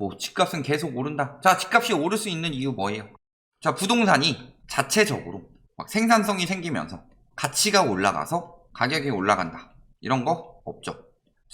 뭐 집값은 계속 오른다. 자, 집값이 오를 수 있는 이유 뭐예요? 자, 부동산이 자체적으로 막 생산성이 생기면서 가치가 올라가서 가격이 올라간다. 이런 거 없죠.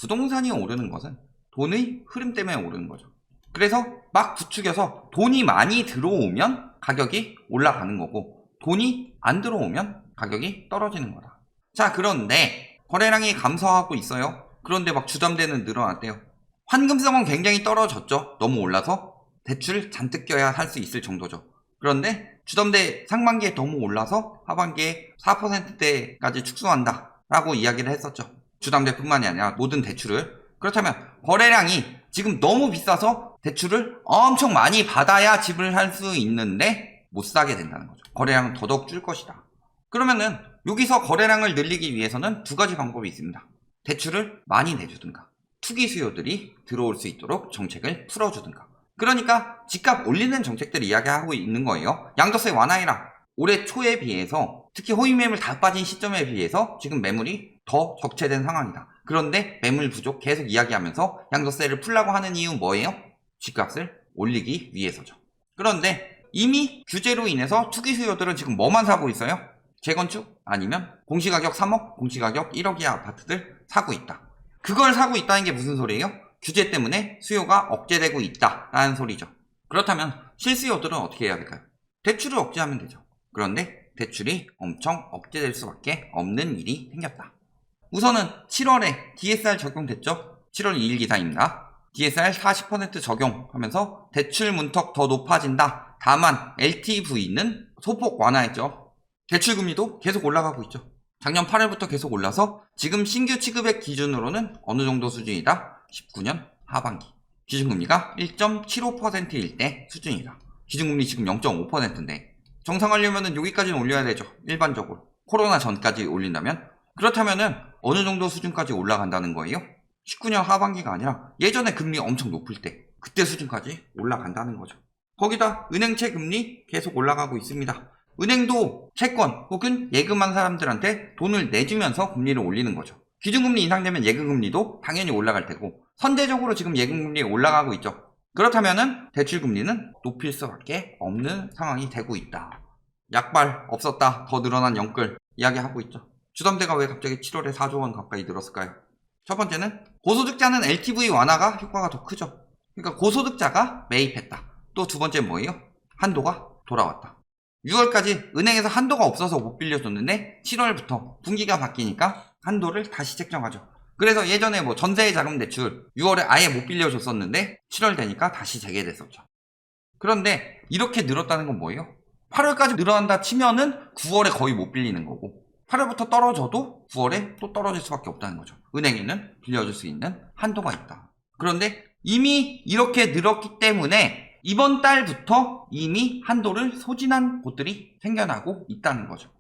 부동산이 오르는 것은 돈의 흐름 때문에 오르는 거죠. 그래서 막 부추겨서 돈이 많이 들어오면 가격이 올라가는 거고, 돈이 안 들어오면 가격이 떨어지는 거다. 자, 그런데 거래량이 감소하고 있어요. 그런데 막 주담대는 늘어났대요. 환금성은 굉장히 떨어졌죠. 너무 올라서 대출 잔뜩 껴야 살 수 있을 정도죠. 그런데 주담대 상반기에 너무 올라서 하반기에 4%대까지 축소한다 라고 이야기를 했었죠. 주담대뿐만이 아니라 모든 대출을. 그렇다면 거래량이 지금 너무 비싸서 대출을 엄청 많이 받아야 집을 살 수 있는데 못 사게 된다는 거죠. 거래량은 더더욱 줄 것이다. 그러면은 여기서 거래량을 늘리기 위해서는 두 가지 방법이 있습니다. 대출을 많이 내주든가, 투기 수요들이 들어올 수 있도록 정책을 풀어주든가. 그러니까 집값 올리는 정책들을 이야기하고 있는 거예요. 양도세 완화해라. 올해 초에 비해서, 특히 호위매물 다 빠진 시점에 비해서 지금 매물이 더 적체된 상황이다. 그런데 매물 부족 계속 이야기하면서 양도세를 풀라고 하는 이유는 뭐예요? 집값을 올리기 위해서죠. 그런데 이미 규제로 인해서 투기 수요들은 지금 뭐만 사고 있어요? 재건축? 아니면 공시가격 3억, 공시가격 1억의 아파트들 사고 있다. 그걸 사고 있다는 게 무슨 소리예요? 규제 때문에 수요가 억제되고 있다라는 소리죠. 그렇다면 실수요들은 어떻게 해야 될까요? 대출을 억제하면 되죠. 그런데 대출이 엄청 억제될 수밖에 없는 일이 생겼다. 우선은 7월에 DSR 적용됐죠. 7월 2일 기사입니다. DSR 40% 적용하면서 대출 문턱 더 높아진다. 다만 LTV는 소폭 완화했죠. 대출금리도 계속 올라가고 있죠. 작년 8월부터 계속 올라서 지금 신규 취급액 기준으로는 어느 정도 수준이다? 19년 하반기. 기준금리가 1.75%일 때 수준이다. 기준금리 지금 0.5%인데 정상하려면 여기까지는 올려야 되죠. 일반적으로. 코로나 전까지 올린다면. 그렇다면은 어느 정도 수준까지 올라간다는 거예요? 19년 하반기가 아니라 예전에 금리 엄청 높을 때 그때 수준까지 올라간다는 거죠. 거기다 은행채 금리 계속 올라가고 있습니다. 은행도 채권 혹은 예금한 사람들한테 돈을 내주면서 금리를 올리는 거죠. 기준금리 인상되면 예금금리도 당연히 올라갈 테고 선제적으로 지금 예금금리 올라가고 있죠. 그렇다면은 대출금리는 높일 수밖에 없는 상황이 되고 있다. 약발 없었다. 더 늘어난 영끌 이야기하고 있죠. 주담대가 왜 갑자기 7월에 4조 원 가까이 늘었을까요? 첫 번째는 고소득자는 LTV 완화가 효과가 더 크죠. 그러니까 고소득자가 매입했다. 또 두 번째 뭐예요? 한도가 돌아왔다. 6월까지 은행에서 한도가 없어서 못 빌려줬는데 7월부터 분기가 바뀌니까 한도를 다시 책정하죠. 그래서 예전에 뭐 전세자금 대출 6월에 아예 못 빌려줬었는데 7월 되니까 다시 재개됐었죠. 그런데 이렇게 늘었다는 건 뭐예요? 8월까지 늘어난다 치면은 9월에 거의 못 빌리는 거고 8월부터 떨어져도 9월에 또 떨어질 수밖에 없다는 거죠. 은행에는 빌려줄 수 있는 한도가 있다. 그런데 이미 이렇게 늘었기 때문에 이번 달부터 이미 한도를 소진한 곳들이 생겨나고 있다는 거죠.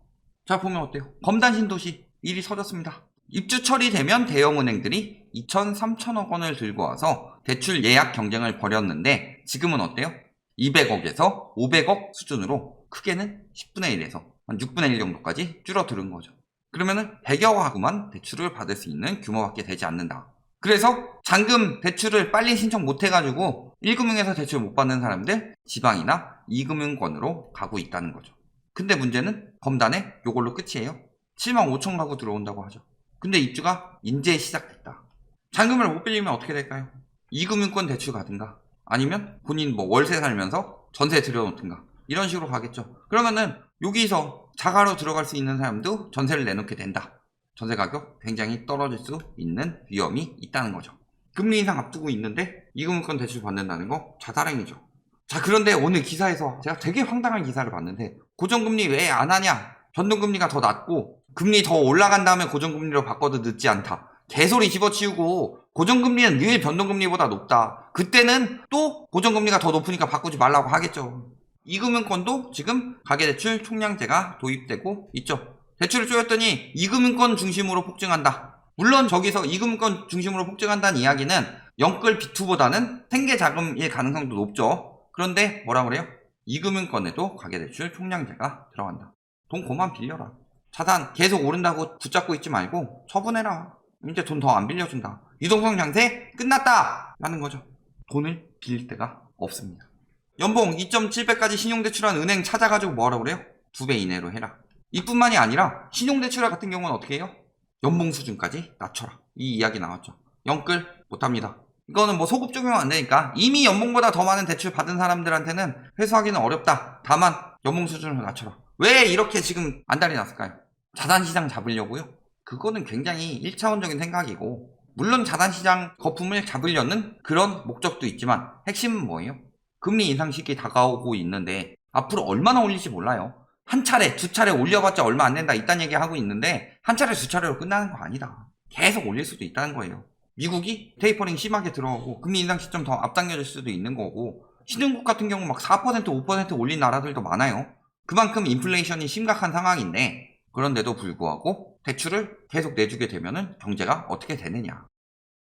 자, 보면 어때요? 검단 신도시 일이 터졌습니다. 입주 처리되면 대형은행들이 2천, 3천억 원을 들고 와서 대출 예약 경쟁을 벌였는데 지금은 어때요? 200억에서 500억 수준으로 크게는 10분의 1에서 한 6분의 1 정도까지 줄어드는 거죠. 그러면은 100여 가구만 대출을 받을 수 있는 규모밖에 되지 않는다. 그래서 잔금 대출을 빨리 신청 못 해가지고 1금융에서 대출 못 받는 사람들 지방이나 2금융권으로 가고 있다는 거죠. 근데 문제는 검단에 요걸로 끝이에요. 7만 5천 가구 들어온다고 하죠. 근데 입주가 이제 시작됐다. 잔금을 못 빌리면 어떻게 될까요? 2금융권 대출 가든가 아니면 본인 뭐 월세 살면서 전세 들여놓든가 이런 식으로 가겠죠. 그러면은 여기서 자가로 들어갈 수 있는 사람도 전세를 내놓게 된다. 전세 가격 굉장히 떨어질 수 있는 위험이 있다는 거죠. 금리 인상 앞두고 있는데 2금융권 대출 받는다는 거 자살행위죠. 자, 그런데 오늘 기사에서 제가 되게 황당한 기사를 봤는데 고정금리 왜 안 하냐? 변동금리가 더 낮고 금리 더 올라간 다음에 고정금리로 바꿔도 늦지 않다. 개소리 집어치우고 고정금리는 늘 변동금리보다 높다. 그때는 또 고정금리가 더 높으니까 바꾸지 말라고 하겠죠. 2금융권도 지금 가계대출 총량제가 도입되고 있죠. 대출을 쪼였더니 2금융권 중심으로 폭증한다. 물론 저기서 2금융권 중심으로 폭증한다는 이야기는 영끌 B2보다는 생계자금일 가능성도 높죠. 그런데 뭐라 그래요? 2금융권에도 가계대출 총량제가 들어간다. 돈 그만 빌려라. 자산 계속 오른다고 붙잡고 있지 말고 처분해라. 이제 돈 더 안 빌려준다. 유동성 장세 끝났다! 라는 거죠. 돈을 빌릴 데가 없습니다. 연봉 2.7배까지 신용대출한 은행 찾아가지고 뭐하라고 그래요? 2배 이내로 해라. 이뿐만이 아니라 신용대출 같은 경우는 어떻게 해요? 연봉 수준까지 낮춰라. 이 이야기 나왔죠. 영끌 못합니다. 이거는 뭐 소급 적용 안 되니까 이미 연봉보다 더 많은 대출 받은 사람들한테는 회수하기는 어렵다. 다만 연봉 수준을 낮춰라. 왜 이렇게 지금 안달이 났을까요? 자산시장 잡으려고요? 그거는 굉장히 1차원적인 생각이고, 물론 자산시장 거품을 잡으려는 그런 목적도 있지만 핵심은 뭐예요? 금리 인상 시기 다가오고 있는데 앞으로 얼마나 올릴지 몰라요. 한 차례, 두 차례 올려봤자 얼마 안 된다 이딴 얘기 하고 있는데 한 차례, 두 차례로 끝나는 거 아니다. 계속 올릴 수도 있다는 거예요. 미국이 테이퍼링 심하게 들어가고 금리 인상 시점 더 앞당겨질 수도 있는 거고, 신흥국 같은 경우 막 4%, 5% 올린 나라들도 많아요. 그만큼 인플레이션이 심각한 상황인데, 그런데도 불구하고 대출을 계속 내주게 되면은 경제가 어떻게 되느냐.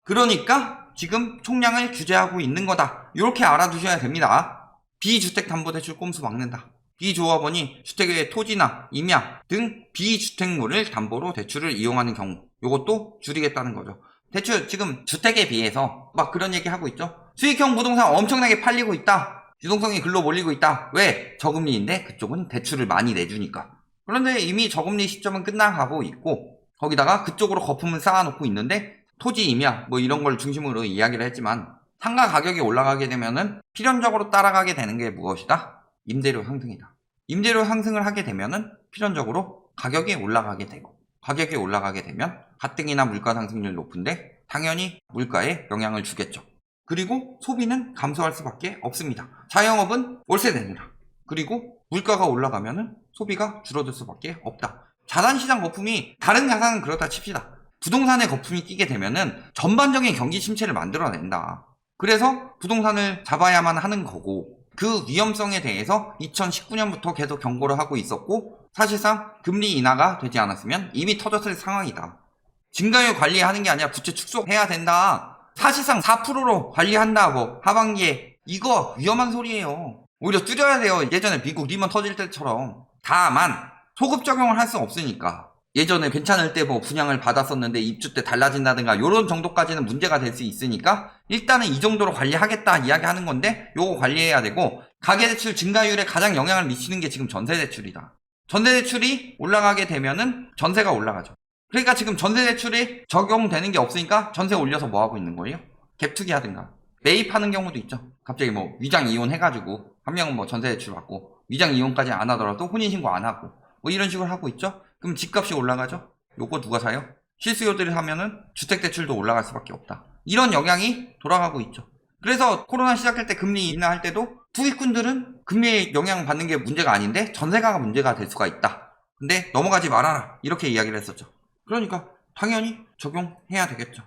그러니까 지금 총량을 규제하고 있는 거다. 이렇게 알아두셔야 됩니다. 비주택담보대출 꼼수 막는다. 비조합원이 주택의 토지나 임야 등 비주택물을 담보로 대출을 이용하는 경우, 이것도 줄이겠다는 거죠. 대출 지금 주택에 비해서 막 그런 얘기 하고 있죠. 수익형 부동산 엄청나게 팔리고 있다. 유동성이 글로 몰리고 있다. 왜? 저금리인데 그쪽은 대출을 많이 내주니까. 그런데 이미 저금리 시점은 끝나가고 있고, 거기다가 그쪽으로 거품을 쌓아놓고 있는데 토지 임야 뭐 이런 걸 중심으로 이야기를 했지만, 상가 가격이 올라가게 되면은 필연적으로 따라가게 되는 게 무엇이다? 임대료 상승이다. 임대료 상승을 하게 되면은 필연적으로 가격이 올라가게 되고, 가격이 올라가게 되면 가뜩이나 물가 상승률 높은데 당연히 물가에 영향을 주겠죠. 그리고 소비는 감소할 수밖에 없습니다. 자영업은 월세 내느라, 그리고 물가가 올라가면은 소비가 줄어들 수밖에 없다. 자산시장 거품이, 다른 자산은 그렇다 칩시다. 부동산의 거품이 끼게 되면은 전반적인 경기 침체를 만들어낸다. 그래서 부동산을 잡아야만 하는 거고, 그 위험성에 대해서 2019년부터 계속 경고를 하고 있었고, 사실상 금리 인하가 되지 않았으면 이미 터졌을 상황이다. 증가율 관리하는 게 아니라 부채 축소해야 된다. 사실상 4%로 관리한다. 뭐 하반기에, 이거 위험한 소리예요. 오히려 줄여야 돼요. 예전에 미국 리먼 터질 때처럼. 다만 소급 적용을 할 수 없으니까, 예전에 괜찮을 때 뭐 분양을 받았었는데 입주 때 달라진다든가 요런 정도까지는 문제가 될 수 있으니까 일단은 이 정도로 관리하겠다 이야기하는 건데, 요거 관리해야 되고, 가계대출 증가율에 가장 영향을 미치는 게 지금 전세대출이다. 전세대출이 올라가게 되면은 전세가 올라가죠. 그러니까 지금 전세대출이 적용되는 게 없으니까 전세 올려서 뭐 하고 있는 거예요? 갭투기 하든가 매입하는 경우도 있죠. 갑자기 뭐 위장 이혼 해가지고 한 명은 뭐 전세대출 받고 위장 이혼까지 안 하더라도 혼인신고 안 하고 뭐 이런 식으로 하고 있죠. 그럼 집값이 올라가죠. 요거 누가 사요? 실수요들이 하면은 주택대출도 올라갈 수밖에 없다. 이런 영향이 돌아가고 있죠. 그래서 코로나 시작할 때 금리 인하할 때도 투기꾼들은 금리에 영향 받는 게 문제가 아닌데 전세가가 문제가 될 수가 있다. 근데 넘어가지 말아라. 이렇게 이야기를 했었죠. 그러니까 당연히 적용해야 되겠죠.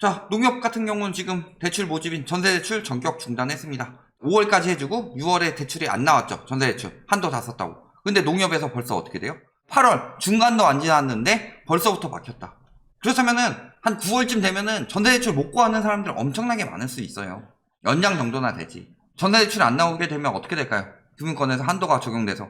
자, 농협 같은 경우는 지금 대출 모집인 전세대출 전격 중단했습니다. 5월까지 해주고 6월에 대출이 안 나왔죠. 전세대출 한도 다 썼다고. 근데 농협에서 벌써 어떻게 돼요? 8월 중간도 안 지났는데 벌써부터 막혔다. 그렇다면은 한 9월쯤 되면은 전세대출 못 구하는 사람들 엄청나게 많을 수 있어요. 연장 정도나 되지. 전세대출 안 나오게 되면 어떻게 될까요? 금융권에서 한도가 적용돼서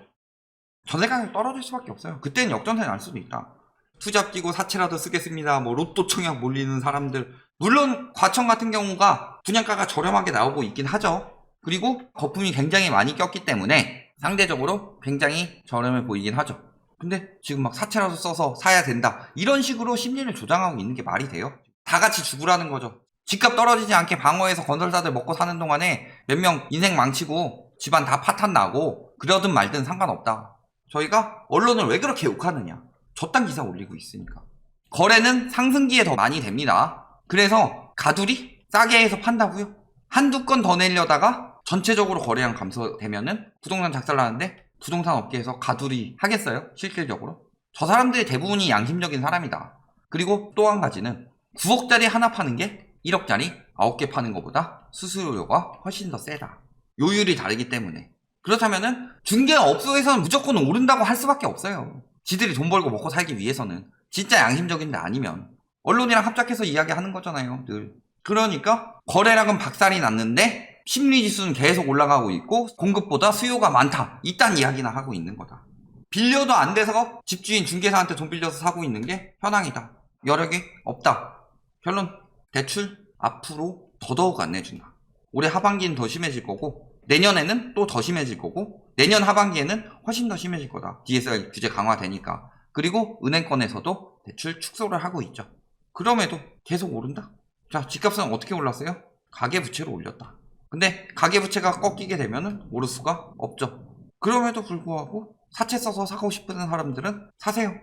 전세 가격이 떨어질 수밖에 없어요. 그때는 역전세 날 수도 있다. 투잡 끼고 사채라도 쓰겠습니다. 뭐 로또 청약 몰리는 사람들. 물론 과청 같은 경우가 분양가가 저렴하게 나오고 있긴 하죠. 그리고 거품이 굉장히 많이 꼈기 때문에 상대적으로 굉장히 저렴해 보이긴 하죠. 근데 지금 막 사채라도 써서 사야 된다. 이런 식으로 심리를 조장하고 있는 게 말이 돼요? 다 같이 죽으라는 거죠. 집값 떨어지지 않게 방어해서 건설사들 먹고 사는 동안에 몇 명 인생 망치고 집안 다 파탄 나고 그러든 말든 상관없다. 저희가 언론을 왜 그렇게 욕하느냐. 저딴 기사 올리고 있으니까. 거래는 상승기에 더 많이 됩니다. 그래서 가두리 싸게 해서 판다고요? 한두 건 더 내려다가 전체적으로 거래량 감소되면은 부동산 작살나는데 부동산 업계에서 가두리 하겠어요? 실질적으로? 저 사람들이 대부분이 양심적인 사람이다. 그리고 또 한 가지는 9억짜리 하나 파는 게 1억짜리 9개 파는 것보다 수수료가 훨씬 더 세다. 요율이 다르기 때문에. 그렇다면은 중개업소에서는 무조건 오른다고 할 수밖에 없어요. 지들이 돈 벌고 먹고 살기 위해서는. 진짜 양심적인데 아니면 언론이랑 합작해서 이야기하는 거잖아요, 늘. 그러니까 거래량은 박살이 났는데 심리지수는 계속 올라가고 있고 공급보다 수요가 많다. 이딴 이야기나 하고 있는 거다. 빌려도 안 돼서 집주인 중개사한테 돈 빌려서 사고 있는 게 현황이다. 여력이 없다. 결론, 대출 앞으로 더더욱 안 내준다. 올해 하반기는 더 심해질 거고 내년에는 또 더 심해질 거고 내년 하반기에는 훨씬 더 심해질 거다. DSR 규제 강화되니까. 그리고 은행권에서도 대출 축소를 하고 있죠. 그럼에도 계속 오른다? 자, 집값은 어떻게 올랐어요? 가계부채로 올렸다. 근데 가계부채가 꺾이게 되면은 오를 수가 없죠. 그럼에도 불구하고 사채 써서 사고 싶은 사람들은 사세요.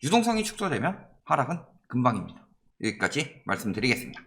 유동성이 축소되면 하락은 금방입니다. 여기까지 말씀드리겠습니다.